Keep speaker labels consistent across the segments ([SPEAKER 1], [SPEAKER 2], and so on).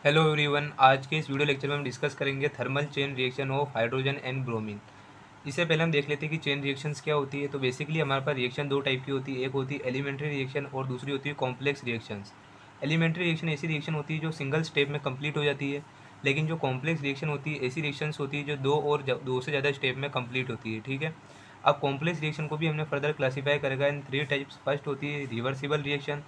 [SPEAKER 1] Hello everyone, आज के इस वीडियो लेक्चर में हम डिस्कस करेंगे thermal chain reaction of hydrogen and bromine. इससे पहले हम देख लेते हैं कि चेन रिएक्शंस क्या होती है। तो बेसिकली हमारे पास रिएक्शन दो टाइप की होती है, एक होती है एलिमेंट्री रिएक्शन और दूसरी होती है कॉम्प्लेक्स रिएक्शंस। एलिमेंट्री रिएक्शन ऐसी रिएक्शन होती है जो सिंगल स्टेप में कंप्लीट हो जाती है, लेकिन जो कॉम्प्लेक्स रिएक्शन होती है ऐसी रिएक्शंस होती है जो दो से ज़्यादा स्टेप में कंप्लीट होती है। ठीक है, अब कॉम्प्लेक्स रिएक्शन को भी हमने फर्दर क्लासीफाई करेगा इन थ्री टाइप्स। फर्स्ट होती है रिवर्सिबल रिएक्शन,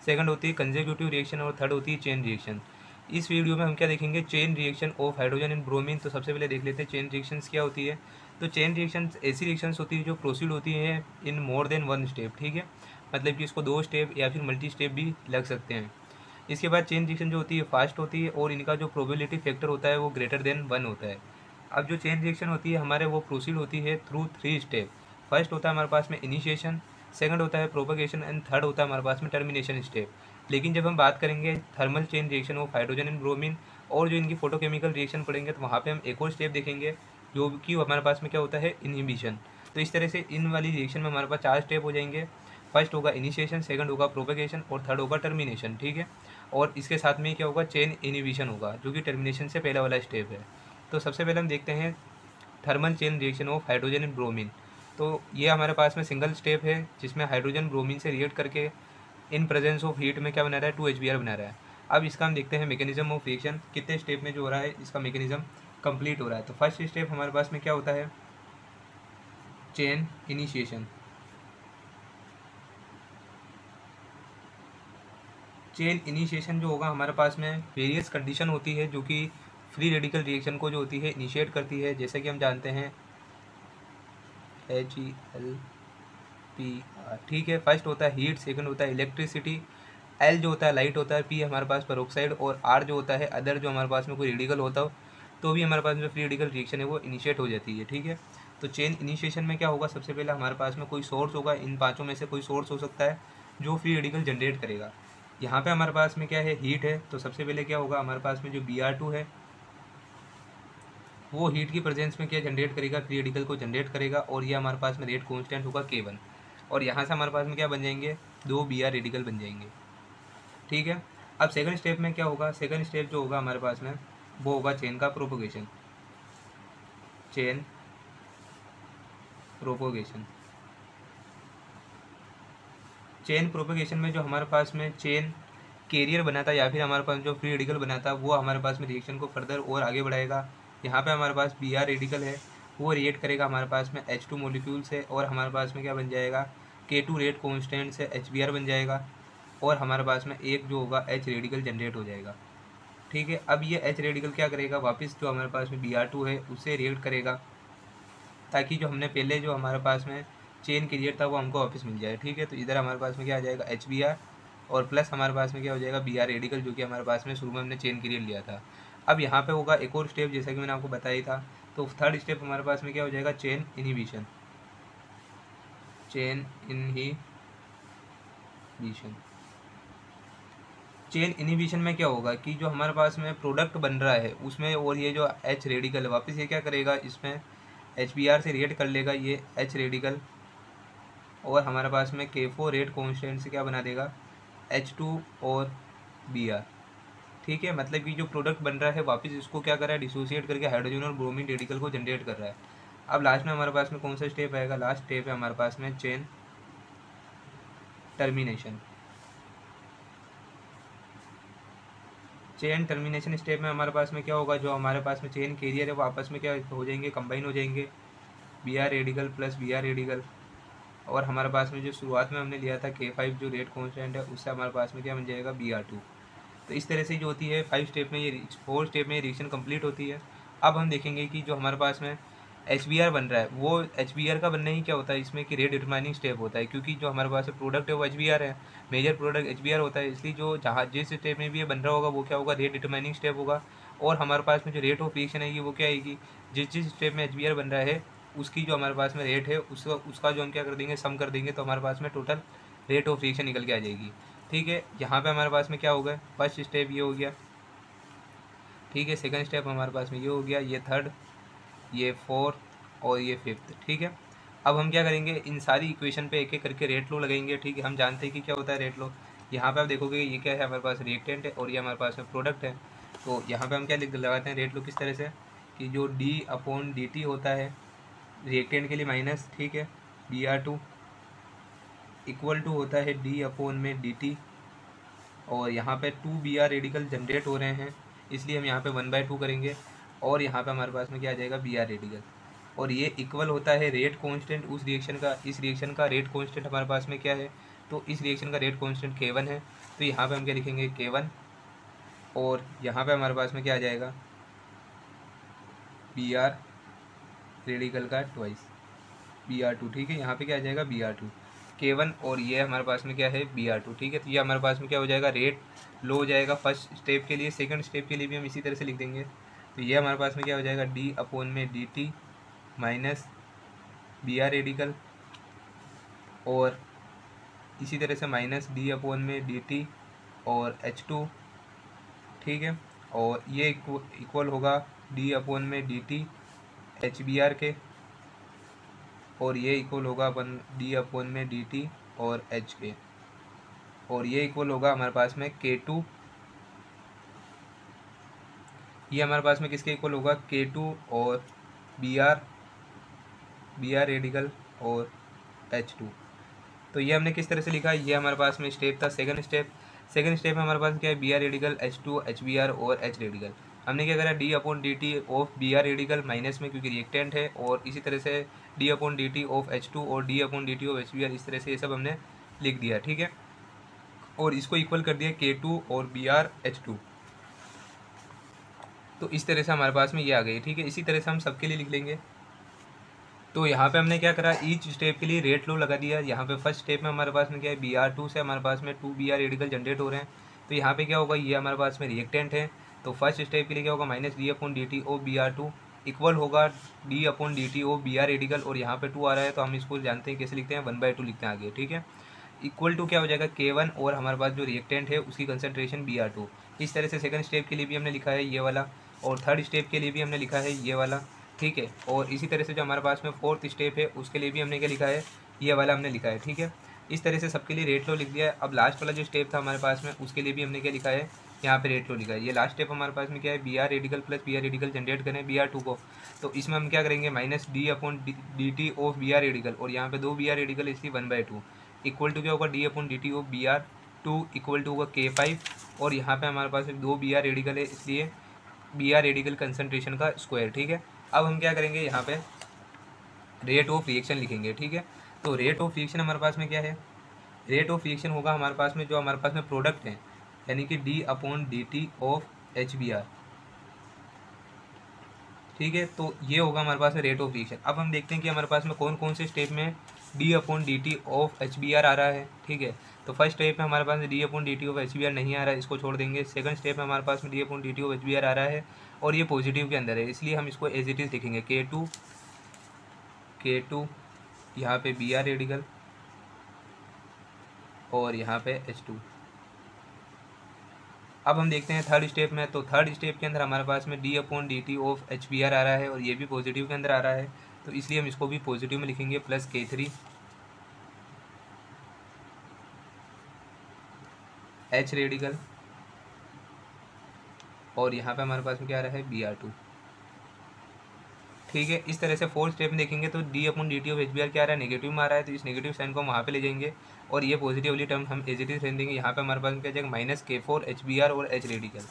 [SPEAKER 1] सेकंड होती है कंसेक्यूटिव रिएक्शन और थर्ड होती है चेन रिएक्शन। इस वीडियो में हम क्या देखेंगे, chain reaction of hydrogen and bromine. तो सबसे पहले देख लेते हैं चेन रिएक्शंस क्या होती है। तो चेन रिएक्शंस ऐसी रिएक्शंस होती है जो प्रोसीड होती है इन मोर देन वन स्टेप। ठीक है, मतलब कि इसको दो स्टेप या फिर मल्टी स्टेप भी लग सकते हैं। इसके बाद चेन रिएक्शन जो होती है फास्ट होती है और इनका जो प्रोबेबिलिटी फैक्टर होता है वो ग्रेटर देन वन होता है। अब जो चेन रिएक्शन होती है हमारे वो प्रोसीड होती है थ्रू थ्री स्टेप। फर्स्ट होता है हमारे पास में इनिशिएशन, सेकंड होता है प्रोपगेशन एंड थर्ड होता है हमारे पास में टर्मिनेशन स्टेप। लेकिन जब हम बात करेंगे thermal chain reaction of hydrogen and bromine और जो इनकी फोटोकेमिकल रिएक्शन पढ़ेंगे तो वहाँ पे हम एक और स्टेप देखेंगे जो कि हमारे पास में क्या होता है, इनहिबिशन। तो इस तरह से इन वाली रिएक्शन में हमारे पास चार स्टेप हो जाएंगे। फर्स्ट होगा इनिशिएशन, सेकंड होगा प्रोपगेशन और थर्ड होगा टर्मिनेशन। ठीक है, और इसके साथ में क्या होगा, चेन इनहिबिशन होगा जो कि टर्मिनेशन से पहला वाला स्टेप है। तो सबसे पहले हम देखते हैं thermal chain reaction of hydrogen and bromine. तो ये हमारे पास में सिंगल स्टेप है जिसमें हाइड्रोजन ब्रोमीन से रिएक्ट करके इन प्रेजेंस ऑफ हीट में क्या बना रहा है, 2 HBr बना रहा है। अब इसका हम देखते हैं मैकेनिज्म ऑफ रिएक्शन कितने स्टेप में जो हो रहा है, इसका मैकेनिज्म कंप्लीट हो रहा है। तो फर्स्ट स्टेप हमारे पास में क्या होता है, चेन इनिशिएशन। चेन इनिशिएशन जो होगा हमारे पास में वेरियस कंडीशन होती है जो कि फ्री रेडिकल रिएक्शन को जो होती है इनिशिएट करती है। जैसे कि हम जानते हैं HELPR। ठीक है, फर्स्ट होता है हीट, सेकंड होता है इलेक्ट्रिसिटी, एल जो होता है लाइट होता है, पी हमारे पास पेरोक्साइड और आर जो होता है अदर, जो हमारे पास में कोई रेडिकल होता हो तो भी हमारे पास में जो फ्री रेडिकल रिएक्शन है वो इनिशिएट हो जाती है। ठीक है, तो चेन इनिशिएशन में क्या होगा, सबसे पहले हमारे पास में कोई सोर्स होगा, इन पांचों में से कोई सोर्स हो सकता है जो फ्री रेडिकल जनरेट करेगा। यहाँ पे हमारे पास में क्या है, हीट है। तो सबसे पहले क्या होगा, हमारे पास में जो Br2 है वो हीट की प्रेजेंस में क्या जनरेट करेगा, फ्री रेडिकल को जनरेट करेगा और ये हमारे पास में रेट कांस्टेंट होगा K1। और यहाँ से हमारे पास में क्या बन जाएंगे, दो Br रेडिकल बन जाएंगे। ठीक है, अब सेकंड स्टेप में क्या होगा, सेकंड स्टेप जो होगा हमारे पास में वो होगा चेन का propagation. Chain propagation, chain propagation में जो हमारे पास में चेन कैरियर बना था या फिर हमारे पास जो फ्री रेडिकल बना था वो हमारे पास में रिएक्शन को फर्दर और आगे बढ़ाएगा। यहाँ पे हमारे पास Br रेडिकल है, वो रिएक्ट करेगा हमारे पास में H2 मॉलिक्यूल से और हमारे पास में क्या बन जाएगा, K2 रेट कॉन्स्टेंट से HBr बन जाएगा और हमारे पास में एक जो होगा H रेडिकल जनरेट हो जाएगा। ठीक है, अब ये H रेडिकल क्या करेगा, वापस जो हमारे पास में Br2 है उससे रिएक्ट करेगा ताकि जो हमने पहले जो हमारे पास में चेन कैरियर था वो हमको वापस मिल जाए। ठीक है, तो इधर हमारे पास में क्या आ जाएगा, HBr और प्लस हमारे पास में क्या हो जाएगा, Br रेडिकल जो कि हमारे पास में शुरू में हमने चेन कैरियर लिया था। अब यहाँ पे होगा एक और स्टेप जैसा कि मैंने आपको बताया था। तो थर्ड स्टेप हमारे पास में क्या हो जाएगा, chain inhibition. Chain inhibition, chain inhibition में क्या होगा कि जो हमारे पास में प्रोडक्ट बन रहा है उसमें और ये जो H रेडिकल है वापस ये क्या करेगा, इसमें HBr से रिएक्ट कर लेगा ये H रेडिकल और हमारे पास में K4 रेट कॉन्स्टेंट से क्या बना देगा, H2 और Br। ठीक है, मतलब कि जो प्रोडक्ट बन रहा है वापस इसको क्या कर रहा है, डिसोसिएट करके हाइड्रोजन और ब्रोमीन रेडिकल को जनरेट कर रहा है। अब लास्ट में हमारे पास में कौन सा स्टेप आएगा, लास्ट स्टेप है हमारे पास में chain termination. Chain termination step में हमारे पास में क्या होगा, जो हमारे पास में चेन कैरियर है वो आपस में क्या हो जाएंगे, कंबाइन हो जाएंगे, Br radical plus Br radical और हमारे पास में जो शुरुआत में हमने लिया था K5 जो रेट कॉन्स्टेंट है उससे हमारे पास में क्या बन जाएगा, Br2। तो इस तरह से जो होती है 5 स्टेप में, ये 4 स्टेप में रिएक्शन कंप्लीट होती है। अब हम देखेंगे कि जो हमारे पास में HBr बन रहा है वो HBr का बनना ही क्या होता है इसमें कि रेट डिटरमाइनिंग स्टेप होता है, क्योंकि जो हमारे पास प्रोडक्ट है वो HBr है, मेजर प्रोडक्ट HBr होता है, इसलिए जो जहाँ जिस स्टेप में भी ये बन रहा होगा वो क्या होगा, रेट डिटरमाइनिंग स्टेप होगा। और हमारे पास में जो रेट ऑफ रिएक्शन है वो क्या आएगी, जिस जिस स्टेप में HBr बन रहा है उसकी जो हमारे पास में रेट है उसका जो हम क्या कर देंगे, सम कर देंगे तो हमारे पास में टोटल रेट ऑफ रिएक्शन निकल के आ जाएगी। ठीक है, यहाँ पे हमारे पास में क्या होगा, फर्स्ट स्टेप ये हो गया। ठीक है, सेकंड स्टेप हमारे पास में ये हो गया, ये थर्ड, ये फोर्थ और ये फिफ्थ। ठीक है, अब हम क्या करेंगे, इन सारी इक्वेशन पे एक एक करके रेट लो लगाएंगे। ठीक है, हम जानते हैं कि क्या होता है रेट लो। यहाँ पे आप देखोगे ये क्या है, हमारे पास रिएक्टेंट है और ये हमारे पास में प्रोडक्ट है। तो यहाँ पे हम क्या लगाते हैं रेट लो किस तरह से कि जो डी अपॉन डी टी होता है रिएक्टेंट के लिए माइनस, ठीक है, Br2 इक्वल टू होता है डी अपॉन में डी टी, और यहाँ पे 2Br रेडिकल जनरेट हो रहे हैं इसलिए हम यहाँ पे 1/2 करेंगे, और यहाँ पे हमारे पास में क्या आ जाएगा Br रेडिकल, और ये इक्वल होता है रेट कांस्टेंट उस रिएक्शन का। इस रिएक्शन का रेट कांस्टेंट हमारे पास में क्या है, तो इस रिएक्शन का रेट कांस्टेंट K1 है, तो यहाँ पे हम क्या लिखेंगे K1, और यहाँ पे हमारे पास में क्या आ जाएगा Br रेडिकल का ट्वाइस Br2, ठीक है, यहाँ पे क्या आ जाएगा Br2 K1, और ये हमारे पास में क्या है Br2, ठीक है। तो ये हमारे पास में क्या हो जाएगा रेट लो हो जाएगा फर्स्ट स्टेप के लिए। सेकंड स्टेप के लिए भी हम इसी तरह से लिख देंगे, तो ये हमारे पास में क्या हो जाएगा डी अपॉन में D T minus Br radical, और इसी तरह से माइनस डी अपॉन में डी टी और H2, ठीक है, और ये इक्वल होगा डी अपॉन में डी टी HBr के, और ये इक्वल होगा अपन डी अपॉन में डी टी और H के, और ये इक्वल होगा हमारे पास में K2, ये हमारे पास में किसके इक्वल होगा K2 और Br रेडिकल और H2। तो ये हमने किस तरह से लिखा, ये हमारे पास में स्टेप था सेकंड स्टेप में हमारे पास क्या है Br रेडिकल H2 HBr और H रेडिकल। हमने क्या करा D upon d t of Br radical minus में क्योंकि रिएक्टेंट है, और इसी तरह से D upon d t of H2 और D upon d t of HBr, इस तरह से ये सब हमने लिख दिया, ठीक है, और इसको इक्वल कर दिया K2 और Br H2। तो इस तरह से हमारे पास में ये आ गई, ठीक है। इसी तरह से हम सबके लिए लिख लेंगे। तो यहाँ पे हमने क्या करा ईच स्टेप के लिए रेट लो लगा दिया। यहाँ पे फर्स्ट स्टेप में हमारे पास में क्या है Br2 से हमारे पास में 2Br रेडिकल जनरेट हो रहे हैं, तो यहाँ पे क्या होगा ये हमारे पास में रिएक्टेंट है, तो फर्स्ट स्टेप के लिए क्या होगा minus d upon d t o Br2 equal होगा d upon d t o Br radical, और यहाँ पे 2 आ रहा है तो हम इसको जानते हैं कैसे लिखते हैं 1/2 लिखते हैं आगे, ठीक है, इक्वल टू क्या हो जाएगा K1 और हमारे पास जो रिएक्टेंट है उसकी कंसनट्रेशन Br2। इस तरह से सेकंड स्टेप के लिए भी हमने लिखा है ये वाला, और थर्ड स्टेप के लिए भी हमने लिखा है ये वाला, ठीक है, और इसी तरह से जो हमारे पास में फोर्थ स्टेप है उसके लिए भी हमने क्या लिखा है ये वाला हमने लिखा है, ठीक है। इस तरह से सबके लिए रेट लो लिख दिया है। अब लास्ट वाला जो स्टेप था हमारे पास में उसके लिए भी हमने क्या लिखा है यहाँ पे रेट लो लिखा है। ये लास्ट स्टेप हमारे पास में क्या है Br radical plus Br radical generate करें Br2 को, तो इसमें हम क्या करेंगे minus d upon d t of Br radical, और यहाँ पे 2 Br रेडिकल इसलिए 1/2 इक्वल टू क्या होगा d upon d t of Br2 equal to होगा K5, और यहाँ पे हमारे पास 2 Br रेडिकल है इसलिए Br रेडिकल कंसनट्रेशन का स्क्वायर, ठीक है। अब हम क्या करेंगे यहाँ पे रेट ऑफ रिएक्शन लिखेंगे, ठीक है। तो रेट ऑफ रिएक्शन हमारे पास में क्या है, रेट ऑफ रिएक्शन होगा हमारे पास में जो हमारे पास में प्रोडक्ट है यानी कि d upon d t of HBr, ठीक है, तो ये होगा हमारे पास में रेट ऑफ रिएक्शन। अब हम देखते हैं कि हमारे पास में कौन कौन से स्टेप में d upon d t of HBr आ रहा है, ठीक है। तो फर्स्ट स्टेप में हमारे पास में d upon d t of HBr नहीं आ रहा है, इसको छोड़ देंगे। सेकंड स्टेप में हमारे पास में d upon d t of HBr आ रहा है और ये पॉजिटिव के अंदर है, इसलिए हम इसको एज इट इज़ लिखेंगे K2 यहाँ पे Br रेडिकल और यहाँ पे H2। अब हम देखते हैं थर्ड स्टेप में, तो थर्ड स्टेप के अंदर हमारे पास में d upon d t of HBr आ रहा है और ये भी पॉजिटिव के अंदर आ रहा है, तो इसलिए हम इसको भी पॉजिटिव में लिखेंगे प्लस K3 H रेडिकल, और यहाँ पे हमारे पास में क्या आ रहा है Br2, ठीक है। इस तरह से फोर्थ स्टेप में देखेंगे तो d upon d t of HBr क्या आ रहा है नेगेटिव में आ रहा है, तो इस नेगेटिव साइन को हम वहाँ पे ले जाएंगे और ये पॉजिटिव वाली टर्म हम एज इट इज रहने देंगे। यहाँ पे हमारे पास क्या जाएगा माइनस K4 HBr और H radical,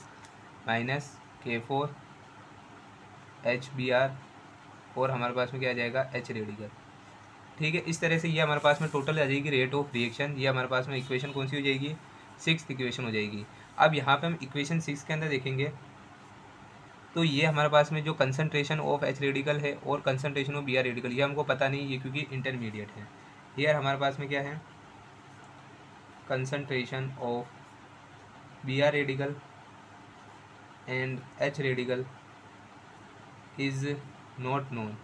[SPEAKER 1] minus K4 HBr और हमारे पास में क्या आ जाएगा H रेडिकल, ठीक है। इस तरह से ये हमारे पास में टोटल आ जाएगी रेट ऑफ रिएक्शन। ये हमारे पास में इक्वेशन कौन सी हो जाएगी, 6th इक्वेशन हो जाएगी। अब यहाँ पे हम इक्वेशन 6 के अंदर देखेंगे तो ये हमारे पास में जो कंसंट्रेशन ऑफ H रेडिकल है और कंसंट्रेशन ऑफ Br रेडिकल ये हमको पता नहीं है क्योंकि इंटरमीडिएट है। ये हमारे पास में क्या है concentration of Br radical and H radical is not known.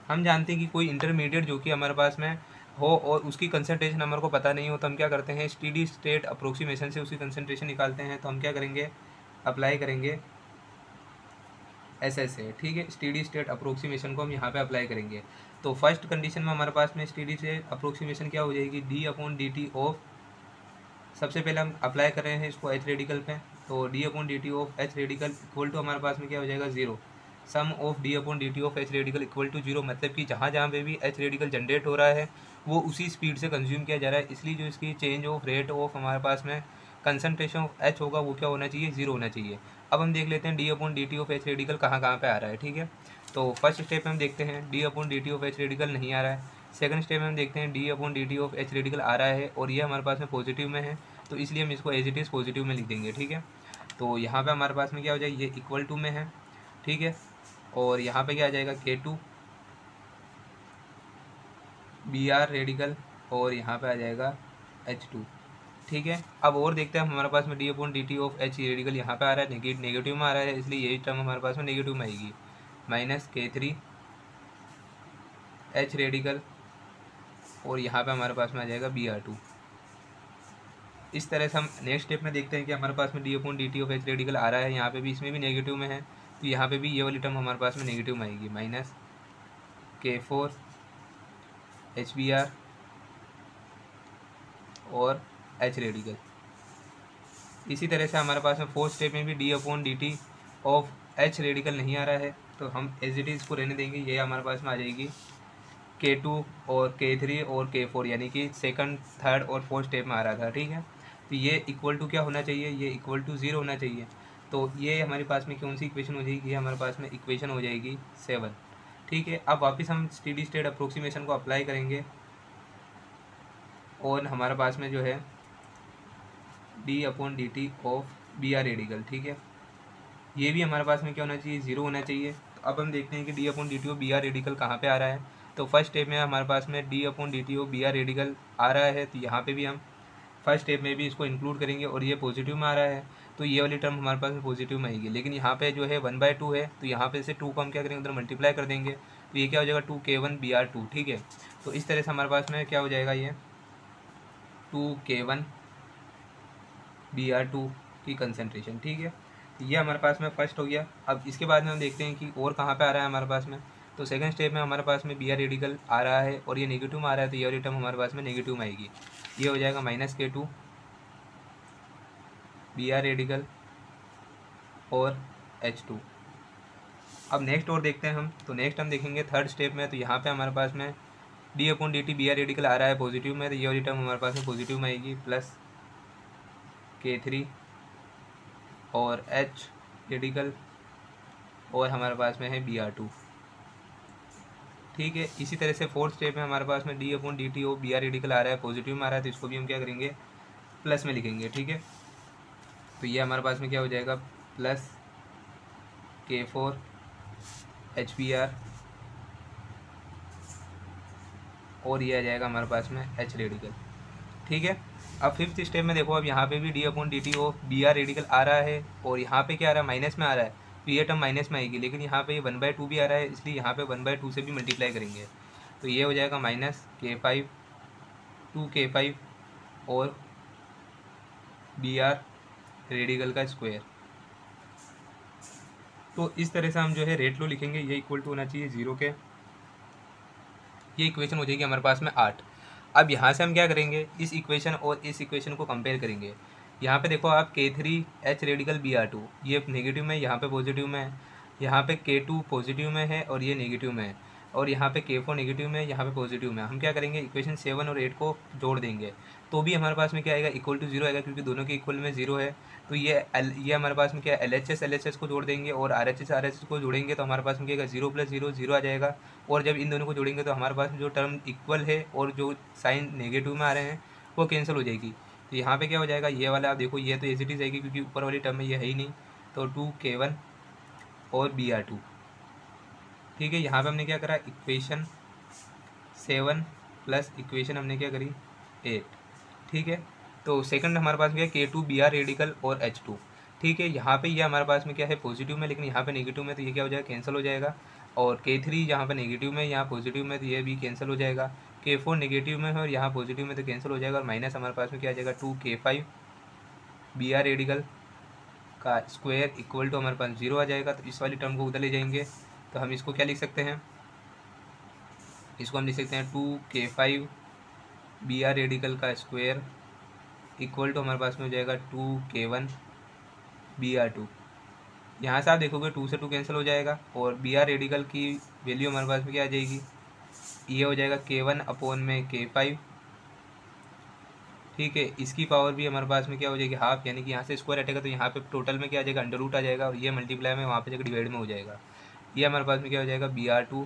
[SPEAKER 1] हम जानते हैं कि कोई इंटरमीडिएट जो कि हमारे पास में हो और उसकी कंसंट्रेशन हमारे को पता नहीं हो तो हम क्या करते हैं स्टेडी स्टेट अप्रोक्सीमेशन से उसकी कंसंट्रेशन निकालते हैं। तो हम क्या करेंगे अप्लाई करेंगे SSA, ठीक है, स्टेडी स्टेट अप्रोक्सीमेशन को हम यहाँ पे अप्लाई करेंगे। तो फर्स्ट कंडीशन में हमारे पास में स्टेडी स्टेट अप्रोक्सीमेशन क्या हो जाएगी D upon d t of, सबसे पहले हम अप्लाई कर रहे हैं इसको H रेडिकल पे, तो d upon d t of h radical equal to हमारे पास में क्या हो जाएगा 0। Sum of d upon d t of h radical equal to 0, मतलब कि जहाँ जहाँ पे भी एच रेडिकल जनरेट हो रहा है वो उसी स्पीड से कंज्यूम किया जा रहा है, इसलिए जो इसकी चेंज ऑफ रेट ऑफ हमारे पास में कंसनट्रेशन ऑफ एच होगा वो क्या होना चाहिए, 0 होना चाहिए। अब हम देख लेते हैं d upon d t of h radical कहाँ कहाँ पे आ रहा है, ठीक है। तो फर्स्ट स्टेप में हम देखते हैं d upon d t of h radical नहीं आ रहा है। सेकंड स्टेप में हम देखते हैं d upon d t of h radical आ रहा है और ये हमारे पास में पॉजिटिव में है, तो इसलिए हम इसको एज इट इज़ पॉजिटिव में लिख देंगे, ठीक है। तो यहाँ पे हमारे पास में क्या हो जाएगा, ये इक्वल टू में है, ठीक है। और यहाँ पे क्या आ जाएगा K2 Br रेडिकल और यहाँ पे आ जाएगा H2, ठीक है। अब और देखते हैं हमारे पास में d upon d t of h radical यहाँ पे आ रहा है, नेगेटिव में आ रहा है, इसलिए यही टर्म हमारे पास में नेगेटिव में आएगी, माइनस K3 H रेडिकल और यहाँ पे हमारे पास में आ जाएगा Br2। इस तरह से हम नेक्स्ट स्टेप में देखते हैं कि हमारे पास में d upon d t of h radical आ रहा है, यहाँ पे भी इसमें भी नेगेटिव में है, तो यहाँ पे भी ये वाली टर्म हमारे पास में नेगेटिव में आएगी, माइनस K4 HBr और H रेडिकल। इसी तरह से हमारे पास में फोर्थ स्टेप में भी d upon d t of h radical नहीं आ रहा है, तो हम एज इट इज़ को रहने देंगे, ये हमारे पास में आ जाएगी K2 और K3 और K4, यानी कि सेकंड थर्ड और फोर्थ स्टेप में आ रहा था, ठीक है। तो ये इक्वल टू क्या होना चाहिए, ये इक्वल टू 0 होना चाहिए। तो ये हमारे पास में कौन सी इक्वेशन हो जाएगी, ये हमारे पास में इक्वेशन हो जाएगी 7, ठीक है। अब वापस हम स्टेडी स्टेट अप्रोक्सीमेशन को अप्लाई करेंगे और हमारे पास में जो है d upon d t of b r radical, ठीक है। ये भी हमारे पास में क्या होना चाहिए, 0 होना चाहिए। तो अब हम देखते हैं कि d upon d t of b r radical कहाँ पे आ रहा है। तो फर्स्ट स्टेप में हमारे पास में d upon d t of b r radical आ रहा है, तो यहाँ पे भी हम फर्स्ट स्टेप में भी इसको इंक्लूड करेंगे और ये पॉजिटिव में आ रहा है, तो ये वाली टर्म हमारे पास में पॉजिटिव में आएगी। लेकिन यहाँ पे जो है 1/2 है, तो यहाँ पे से 2 को हम क्या करेंगे, उधर मल्टीप्लाई कर देंगे, तो ये क्या हो जाएगा 2K1 Br2, ठीक है। तो इस तरह से हमारे पास में क्या हो जाएगा, ये 2K1 Br2 की कंसनट्रेशन, ठीक है। तो ये हमारे पास में फर्स्ट हो गया। अब इसके बाद में हम देखते हैं कि और कहाँ पे आ रहा है हमारे पास में। तो सेकंड स्टेप में हमारे पास में Br रेडिकल आ रहा है और ये नेगेटिव में आ रहा है, तो ये वाली टर्म हमारे पास में नेगेटिव में आएगी, ये हो जाएगा माइनस K2 Br रेडिकल और H2। अब नेक्स्ट और देखते हैं हम। तो नेक्स्ट हम देखेंगे थर्ड स्टेप में, तो यहाँ पे हमारे पास में d upon d t Br radical आ रहा है पॉजिटिव में, तो ये वाली टर्म हमारे पास में पॉजिटिव में आएगी, प्लस K3 और H रेडिकल और हमारे पास में है Br2, ठीक है। इसी तरह से फोर्थ स्टेप में हमारे पास में d upon d t o Br radical आ रहा है पॉजिटिव में आ रहा है, तो इसको भी हम क्या करेंगे, प्लस में लिखेंगे, ठीक है। तो ये हमारे पास में क्या हो जाएगा, प्लस K4 HBr और ये आ जाएगा हमारे पास में H रेडिकल, ठीक है। अब फिफ्थ स्टेप में देखो, अब यहाँ पे भी d upon d t of Br radical आ रहा है और यहाँ पे क्या आ रहा है, माइनस में आ रहा है, तो ये टर्म माइनस में आएगी। लेकिन यहाँ पे ये 1/2 भी आ रहा है, इसलिए यहाँ पे 1/2 से भी मल्टीप्लाई करेंगे, तो ये हो जाएगा माइनस K5 2K5 और Br रेडिकल का स्क्वायर। तो इस तरह से हम जो है रेट लो लिखेंगे, ये इक्वल टू होना चाहिए 0 के। ये इक्वेशन हो जाएगी हमारे पास में 8। अब यहाँ से हम क्या करेंगे, इस इक्वेशन और इस इक्वेशन को कंपेयर करेंगे। यहाँ पे देखो आप K3 H रेडिकल Br2 ये नेगेटिव में, यहाँ पे पॉजिटिव में है, यहाँ पे K2 पॉजिटिव में है और ये नेगेटिव में है, और यहाँ पे K4 नेगेटिव में है, यहाँ पे पॉजिटिव में है। हम क्या करेंगे, इक्वेशन 7 और 8 को जोड़ देंगे, तो भी हमारे पास में क्या आएगा, इक्वल टू 0 आएगा, क्योंकि दोनों के इक्वल में 0 है। तो ये हमारे पास में क्या LHS को जोड़ देंगे और RHS को जोड़ेंगे, तो हमारे पास में क्या आएगा, 0 + 0 0 आ जाएगा। और जब इन दोनों को जोड़ेंगे तो हमारे पास में जो टर्म इक्वल है और जो साइन नेगेटिव में आ रहे हैं वो कैंसिल हो जाएगी। तो यहाँ पे क्या हो जाएगा, ये वाला आप देखो, ये तो एज इट इज़ आएगी क्योंकि ऊपर वाली टर्म में ये है ही नहीं, तो 2K1 और Br2, ठीक है। यहाँ पे हमने क्या करा, इक्वेशन 7 प्लस इक्वेशन हमने क्या करी 8, ठीक है। तो सेकंड हमारे पास क्या है, K2 Br रेडिकल और H2, ठीक है। यहाँ पे ये हमारे पास में क्या है, पॉजिटिव में, लेकिन यहाँ पे नेगेटिव में, तो ये क्या हो जाएगा, कैंसिल हो जाएगा। और K3 यहाँ पे नेगेटिव में, यहाँ पॉजिटिव में, तो ये भी कैंसिल हो जाएगा। K4 नेगेटिव में है और यहाँ पॉजिटिव में, तो कैंसिल हो जाएगा। और माइनस हमारे पास में क्या आ जाएगा, 2K5 Br रेडिकल का स्क्वायर इक्वल टू हमारे पास 0 आ जाएगा। तो इस वाली टर्म को उधर ले जाएंगे, तो हम इसको क्या लिख सकते हैं, इसको हम लिख सकते हैं 2K5 Br रेडिकल का स्क्वायर इक्वल टू हमारे पास में हो जाएगा 2K1 Br2। यहाँ से आप देखोगे 2 से 2 कैंसिल हो जाएगा और Br रेडिकल की वैल्यू हमारे पास में क्या आ जाएगी, ये हो जाएगा K1/K5। ठीक है, इसकी पावर भी हमारे पास में क्या हो जाएगी, हाफ, यानी कि यहाँ से स्क्वायर हटेगा तो यहाँ पे टोटल में क्या आ जाएगा, अंडर रूट आ जाएगा और ये मल्टीप्लाई में वहाँ पे जाकर डिवाइड में हो जाएगा। ये हमारे पास में क्या हो जाएगा, Br2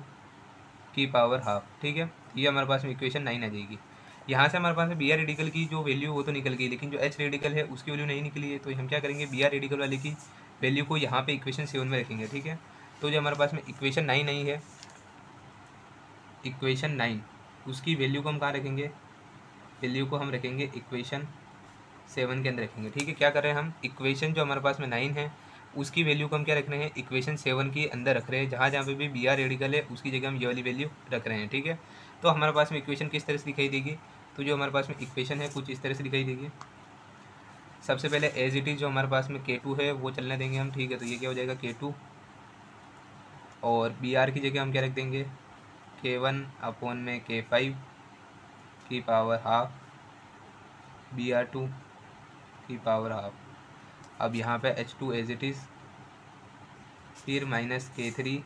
[SPEAKER 1] की पावर हाफ। ठीक है, ये हमारे पास में इक्वेशन 9 आ जाएगी। यहाँ से हमारे पास में Br रेडिकल की जो वैल्यू वो तो निकल गई, लेकिन जो H रेडिकल है उसकी वैल्यू नहीं निकली है। तो हम क्या करेंगे, Br रेडिकल वाले की वैल्यू को यहाँ पे इक्वेशन 7 में रखेंगे। ठीक है, तो जो हमारे पास में इक्वेशन 9 नहीं है, इक्वेशन 9 उसकी वैल्यू को हम कहाँ रखेंगे, वैल्यू को हम रखेंगे इक्वेशन 7 के अंदर रखेंगे। ठीक है, क्या कर रहे हैं हम, इक्वेशन जो हमारे पास में 9 है उसकी वैल्यू को हम क्या रख रहे हैं, इक्वेशन 7 के अंदर रख रहे हैं। जहाँ जहाँ पे भी Br रेडिकल है उसकी जगह हम ये वाली वैल्यू रख रहे हैं। ठीक है, तो हमारे पास में इक्वेशन किस तरह से दिखाई देगी, तो जो हमारे पास में इक्वेशन है कुछ इस तरह से दिखाई देगी। सबसे पहले एज इट इज़ जो हमारे पास में K2 है वो चलने देंगे हम। ठीक है, तो ये क्या हो जाएगा K2 और Br की जगह हम क्या रख देंगे, K1/K5 की पावर हाफ, Br2 की पावर हाफ। अब यहाँ पे H2 एज इट इज़, फिर -K3,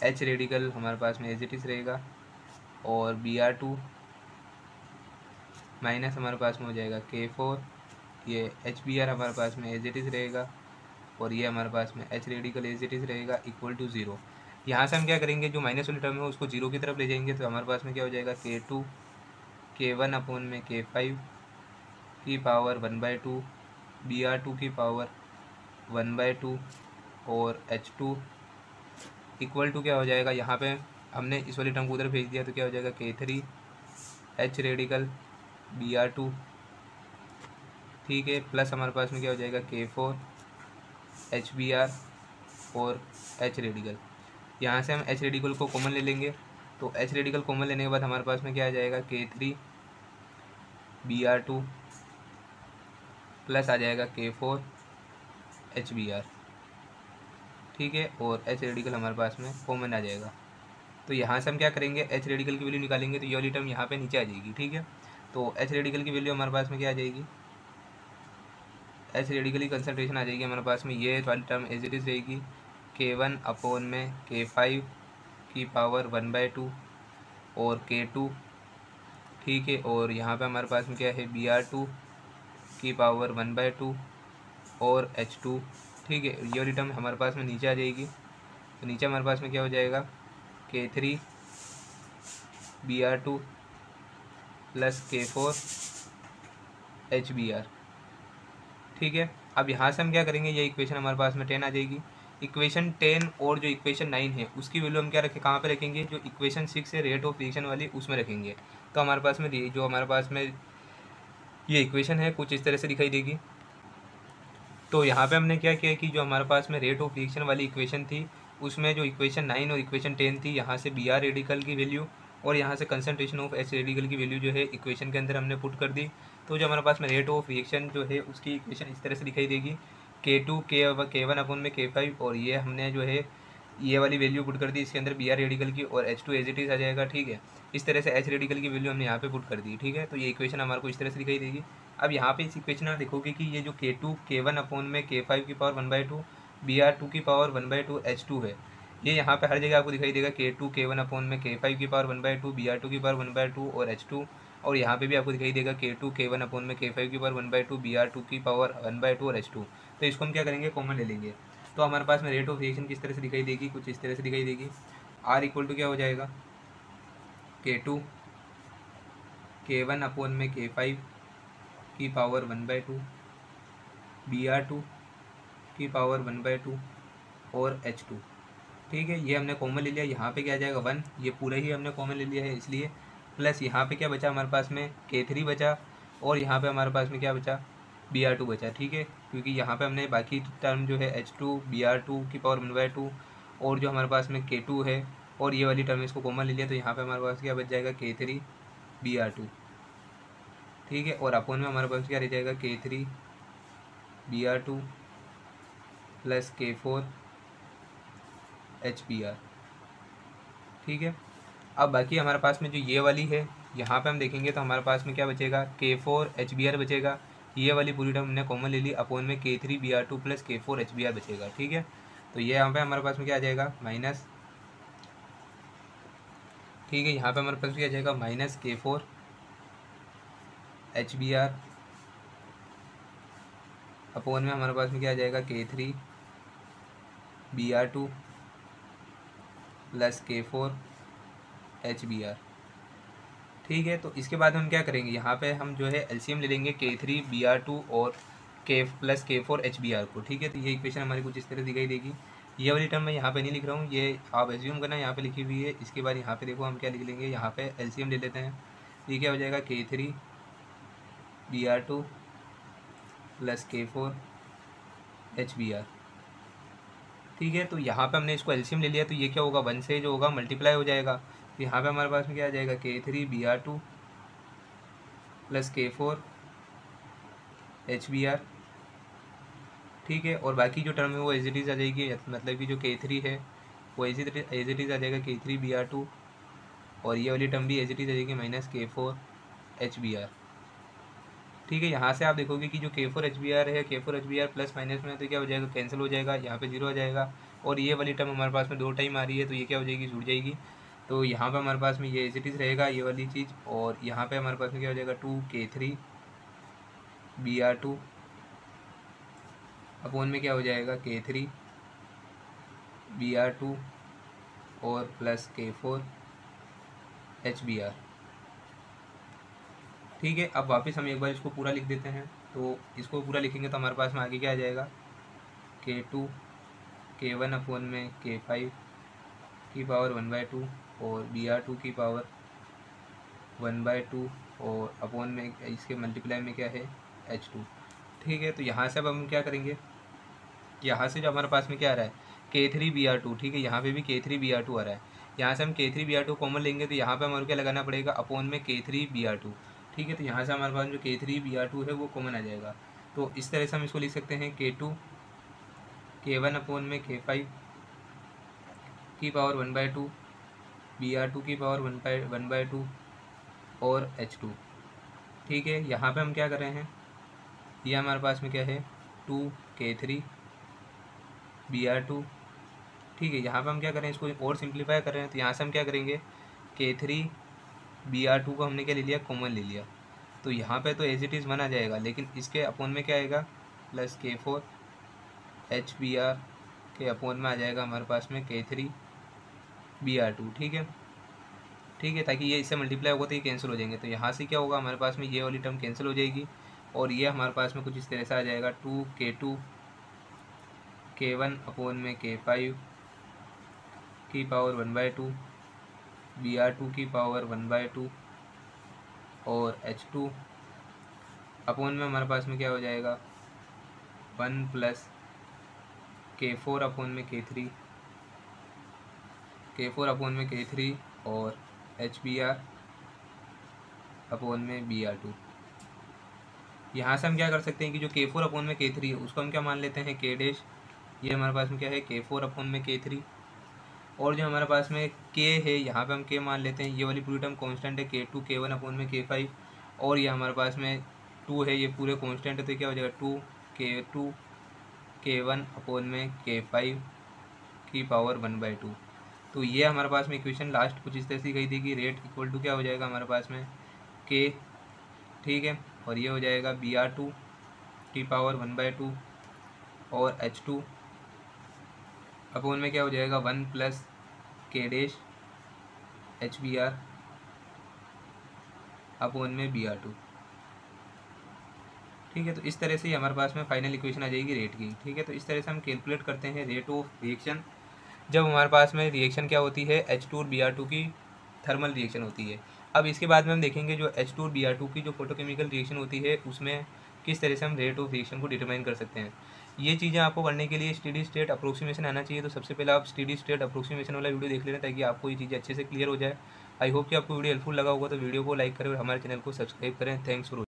[SPEAKER 1] H रेडिकल हमारे पास में एज इट इज़ रहेगा और Br2 माइनस हमारे पास में हो जाएगा K4, ये HBr हमारे पास में एज इट इज़ रहेगा और ये हमारे पास में H radical as it is रहेगा इक्वल टू 0। यहाँ से हम क्या करेंगे, जो माइनस वाली टर्म है उसको 0 की तरफ ले जाएंगे तो हमारे पास में क्या हो जाएगा, K2 K1/K5 की पावर 1/2, Br2 की पावर 1/2 और H2 इक्वल टू क्या हो जाएगा, यहाँ पे हमने इस वाली टर्म को उधर भेज दिया तो क्या हो जाएगा, K3 H रेडिकल Br2। ठीक है, प्लस हमारे पास में क्या हो जाएगा, K4 HBr और H रेडिकल। यहाँ से हम H रेडिकल को कॉमन ले लेंगे तो H रेडिकल कॉमन लेने के बाद हमारे पास में क्या आ जाएगा, K3 Br2 प्लस आ जाएगा K4 HBr। ठीक है, और H रेडिकल हमारे पास में कॉमन आ जाएगा। तो यहाँ से हम क्या करेंगे, H रेडिकल की वैल्यू निकालेंगे तो ये वाली टर्म यहाँ पे नीचे आ जाएगी। ठीक है, तो H रेडिकल की वैल्यू हमारे पास में क्या आ जाएगी, H रेडिकल की कंसनट्रेशन आ जाएगी हमारे पास में, ये वाली टर्म एज इट इज़ रहेगी K1/K5 की पावर 1/2 और K2। ठीक है, और यहाँ पे हमारे पास में क्या है, Br2 की पावर 1/2 और H2। ठीक है, ये वाली टर्म हमारे पास में नीचे आ जाएगी तो नीचे हमारे पास में क्या हो जाएगा, K3 Br2 plus K4 HBr। ठीक है, अब यहाँ से हम क्या करेंगे, ये इक्वेशन हमारे पास में 10 आ जाएगी। इक्वेशन 10 और जो इक्वेशन 9 है उसकी वैल्यू हम क्या रखें, कहाँ पे रखेंगे, जो इक्वेशन 6 है रेट ऑफ रिएक्शन वाली उसमें रखेंगे। तो हमारे पास में जो हमारे पास में ये इक्वेशन है कुछ इस तरह से दिखाई देगी। तो यहाँ पे हमने क्या किया कि जो हमारे पास में रेट ऑफ रिएक्शन वाली इक्वेशन थी उसमें जो इक्वेशन 9 और इक्वेशन 10 थी, यहाँ से Br रेडिकल की वैल्यू और यहाँ से कंसनट्रेशन ऑफ H रेडिकल की वैल्यू जो है इक्वेशन के अंदर हमने पुट कर दी। तो जो हमारे पास में रेट ऑफ रिएक्शन जो है उसकी इक्वेशन इस तरह से दिखाई देगी, K2 K1/K5 और ये हमने जो है ये वाली वैल्यू पुट कर दी इसके अंदर Br रेडिकल की और H2 एज इट इज़ आ जाएगा। ठीक है, इस तरह से H रेडिकल की वैल्यू हमने यहाँ पे पुट कर दी। ठीक है, तो ये इक्वेशन हमारे को इस तरह से दिखाई देगी। अब यहाँ पे इस इक्वेशन में देखोगे कि ये जो K2 K1/K5 की पावर 1/2 Br2 की पावर 1/2 H2 है, ये यहाँ पे हर जगह आपको दिखाई देगा K2 K1/K5 की पावर 1/2 Br2 की पावर 1/2 और H2। और यहाँ पे भी आपको दिखाई देगा K2 K1/K5 की पावर 1/2 Br2 की पावर 1/2 और H2। तो इसको हम क्या करेंगे, कॉमन ले लेंगे। तो हमारे पास में रेट ऑफ रिएक्शन किस तरह से दिखाई देगी, कुछ इस तरह से दिखाई देगी। R इक्वल टू क्या हो जाएगा, K2 K1/K5 की पावर 1/2 Br2 की पावर 1/2 और H2। ठीक है, ये हमने कॉमन ले लिया। यहाँ पे क्या आ जाएगा 1, ये पूरा ही हमने कॉमन ले लिया है इसलिए। प्लस यहाँ पे क्या बचा हमारे पास में, K3 बचा और यहाँ पे हमारे पास में क्या बचा, Br2 बचा। ठीक है, क्योंकि यहाँ पे हमने बाकी टर्म जो है H2 Br2 की पावर 1/2 और जो हमारे पास में K2 है और ये वाली टर्म इसको कॉमन ले लिया तो यहाँ पे हमारे पास क्या बच जाएगा, K3 Br2। ठीक है, और अपोन में हमारे पास क्या रह जाएगा, K3 Br2 plus K4 HBr। ठीक है, अब बाकी हमारे पास में जो ये वाली है यहाँ पे हम देखेंगे तो हमारे पास में क्या बचेगा, K4 HBr बचेगा, ये वाली पूरी टर्म हमने कॉमन ले ली, अपॉन में K3Br2 प्लस K4HBr बचेगा। ठीक है, तो ये यहाँ पे हमारे पास में क्या आ जाएगा माइनस, ठीक है, यहाँ पे हमारे पास क्या आ जाएगा माइनस K4HBr अपॉन में हमारे पास में क्या आ जाएगा K3Br2 प्लस K4HBr। ठीक है, तो इसके बाद हम क्या करेंगे, यहाँ पे हम जो है एलसीएम ले लेंगे K3Br2 और K प्लस K4HBr को। ठीक है, तो ये इक्वेशन हमारी कुछ इस तरह दिखाई देगी। ये वाली टर्म मैं यहाँ पे नहीं लिख रहा हूँ, ये आप एज्यूम करना यहाँ पे लिखी हुई है। इसके बाद यहाँ पे देखो हम क्या लिख लेंगे, यहाँ पे एलसीएम ले लेते हैं। ये क्या हो जाएगा K3Br2 प्लस K4HBr। ठीक है, तो यहाँ पे हमने इसको एलसीएम ले लिया, तो ये क्या होगा 1 से जो होगा मल्टीप्लाई हो जाएगा। तो यहाँ पे हमारे पास में क्या आ जाएगा K3Br2 प्लस K4HBr। ठीक है, और बाकी जो टर्म है वो एज इट इज़ आ जाएगी, मतलब कि जो K3 है वो एज इट इज़ आ जाएगा K3Br2, और ये वाली टर्म भी एज इट इज़ आ जाएगी माइनस K4HBr। ठीक है, यहाँ से आप देखोगे कि जो K4HBr है, K4HBr प्लस माइनस में तो क्या हो जाएगा कैंसिल हो जाएगा, यहाँ पे 0 आ जाएगा। और ये वाली टर्म हमारे पास में 2 टाइम आ रही है, तो ये क्या हो जाएगी जुड़ जाएगी। तो यहाँ पे हमारे पास में ये एज इट इज़ रहेगा ये वाली चीज़, और यहाँ पे हमारे पास में क्या हो जाएगा 2K3Br2 अपॉन में क्या हो जाएगा K3Br2 और प्लस K4HBr। ठीक है, अब वापस हम एक बार इसको पूरा लिख देते हैं। तो इसको पूरा लिखेंगे तो हमारे पास में आगे क्या आ जाएगा K2 K1 अपॉन में K5 की पावर 1/2 और Br2 की पावर 1/2 और अपॉन में इसके मल्टीप्लाई में क्या है H2। ठीक है, तो यहाँ से अब हम क्या करेंगे, यहाँ से जो हमारे पास में क्या आ रहा है K3Br2। ठीक है, यहाँ पे भी K3Br2 आ रहा है, यहाँ से हम K3Br2 कॉमन लेंगे, तो यहाँ पे हमारे क्या लगाना पड़ेगा अपॉन में K3Br2। ठीक है, तो यहाँ से हमारे पास जो K3Br2 है वो कॉमन आ जाएगा। तो इस तरह से हम इसको लिख सकते हैं K2 K1 अपॉन में K5 की पावर 1/2 Br2 की पावर 1/2 और H2। ठीक है, यहाँ पे हम क्या कर रहे हैं, ये हमारे पास में क्या है 2K3Br2। ठीक है, यहाँ पे हम क्या करें इसको और सिंप्लीफाई कर रहे हैं, तो यहाँ से हम क्या करेंगे K3Br2 को हमने क्या ले लिया कॉमन ले लिया, तो यहाँ पे तो एज इट इज़ 1 आ जाएगा, लेकिन इसके अपॉन में क्या आएगा प्लस K4HBr के अपॉन में आ जाएगा हमारे पास में K3Br2। ठीक है, ठीक है, ताकि ये इससे मल्टीप्लाई होगा तो ये कैंसिल हो जाएंगे, तो यहाँ से क्या होगा हमारे पास में ये वाली टर्म कैंसिल हो जाएगी, और ये हमारे पास में कुछ इस तरह से आ जाएगा 2K2 K1 अपॉन में K5 की पावर 1/2 Br2 की पावर 1/2 और H2 अपॉन में हमारे पास में क्या हो जाएगा 1 प्लस K4 अपॉन में K3 अपॉन में K3 और HBr अपॉन में Br2। यहाँ से हम क्या कर सकते हैं कि जो K4 अपॉन में K3 है उसको हम क्या मान लेते हैं K डैश, ये हमारे पास में क्या है K4 अपॉन में K3, और जो हमारे पास में K है यहाँ पे हम K मान लेते हैं, ये वाली पूरी टर्म कांस्टेंट है K2 K1 अपॉन में K5, और ये हमारे पास में 2 है, ये पूरे कांस्टेंट है, तो क्या हो जाएगा 2K2 K1 अपॉन में K5 की पावर 1/2। तो ये हमारे पास में इक्वेशन लास्ट कुछ इस तरह से गई थी कि रेट इक्वल टू क्या हो जाएगा हमारे पास में K। ठीक है, और ये हो जाएगा Br2 की पावर 1/2 और H2 अपॉन में क्या हो जाएगा 1 plus K dash HBr upon में Br2। ठीक है, तो इस तरह से ही हमारे पास में फाइनल इक्वेशन आ जाएगी रेट की। ठीक है, तो इस तरह से हम कैलकुलेट करते हैं रेट ऑफ रिएक्शन जब हमारे पास में रिएक्शन क्या होती है H2 और Br2 की थर्मल रिएक्शन होती है। अब इसके बाद में हम देखेंगे जो H2 और Br2 की जो फोटोकेमिकल रिएक्शन होती है उसमें किस तरह से हम रेट ऑफ रिएक्शन को डिटरमाइन कर सकते हैं। ये चीज़ें आपको करने के लिए स्टेडी स्टेट अप्रोक्सीमेशन आना चाहिए, तो सबसे पहले आप स्टेडी स्टेट अप्रोक्सीमेशन वाला वीडियो देख लेना ताकि आपको ये चीज़ें अच्छे से क्लियर हो जाए। आई होप कि आपको वीडियो हेल्पफुल लगा होगा, तो वीडियो को लाइक करें और हमारे चैनल को सब्सक्राइब करें। Thanks for